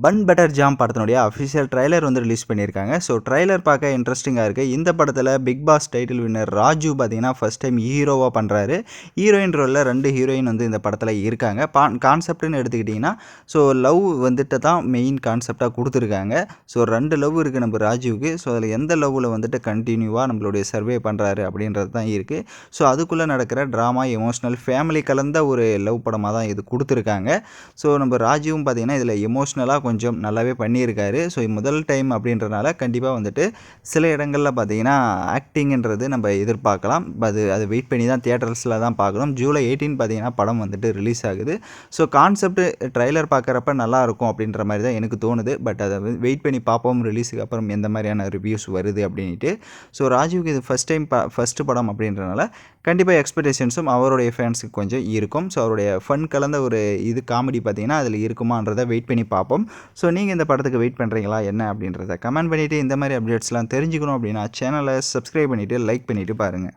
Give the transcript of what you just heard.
பன் butter jam படத்தினுடைய official trailer வந்து release பண்ணியிருக்காங்க. ஸோ ட்ரைலர் பார்க்க இன்ட்ரெஸ்டிங்காக இருக்குது. இந்த படத்தில் Bigg Boss title winner Raju பார்த்தீங்கன்னா ஃபர்ஸ்ட் டைம் ஹீரோவாக பண்ணுறாரு. ஹீரோயின் ரோலில் 2 ஹீரோயின் வந்து இந்த படத்தில் இருக்காங்க. கான்செப்ட்னு எடுத்துக்கிட்டிங்கன்னா ஸோ லவ் வந்துட்டு தான் மெயின் கான்செப்டாக கொடுத்துருக்காங்க. ஸோ 2 லவ் இருக்குது நம்ம ராஜுவுக்கு. ஸோ அதில் எந்த லவ்வில் வந்துட்டு கண்டினியூவாக நம்மளுடைய சர்வே பண்ணுறாரு அப்படின்றது தான் இருக்குது. ஸோ அதுக்குள்ளே நடக்கிற ட்ராமா, எமோஷ்னல், ஃபேமிலி கலந்த ஒரு லவ் படமாக தான் இது கொடுத்துருக்காங்க. ஸோ நம்ம ராஜுவும் பார்த்திங்கன்னா இதில் எமோஷ்னலாக கொஞ்சம் நல்லாவே பண்ணியிருக்காரு. ஸோ முதல் டைம் அப்படின்றனால கண்டிப்பாக வந்துட்டு சில இடங்களில் பார்த்திங்கன்னா ஆக்டிங்கிறது நம்ம எதிர்பார்க்கலாம். அது வெயிட் பண்ணி தான் தியேட்டர்ஸில் தான் பார்க்கணும். ஜூலை 18 பார்த்திங்கன்னா படம் வந்துட்டு ரிலீஸ் ஆகுது. ஸோ கான்செப்ட் ட்ரைலர் பார்க்குறப்ப நல்லாயிருக்கும் அப்படின்ற மாதிரி தான் எனக்கு தோணுது. பட் அதை வெயிட் பண்ணி பார்ப்போம் ரிலீஸுக்கு அப்புறம் எந்த மாதிரியான ரிவ்யூஸ் வருது அப்படின்ட்டு. ஸோ ராஜுவுக்கு இது ஃபஸ்ட்டு படம் அப்படின்றனால கண்டிப்பாக எக்ஸ்பெக்டேஷன்ஸும் அவருடைய ஃபேன்ஸுக்கு கொஞ்சம் இருக்கும். ஸோ அவருடைய ஃபன் கலந்த ஒரு காமெடி பார்த்திங்கன்னா அதில் இருக்குமான்றதை வெயிட் பண்ணி பார்ப்போம். ஸோ நீங்கள் இந்த படத்துக்கு வெயிட் பண்ணுறீங்களா என்ன அப்படின்றத கமெண்ட் பண்ணிவிட்டு இந்த மாதிரி அப்டேட்ஸ்லாம் தெரிஞ்சுக்கணும் அப்படின்னா சேனலை சப்ஸ்கிரைப் பண்ணிவிட்டு லைக் பண்ணிவிட்டு பாருங்கள்.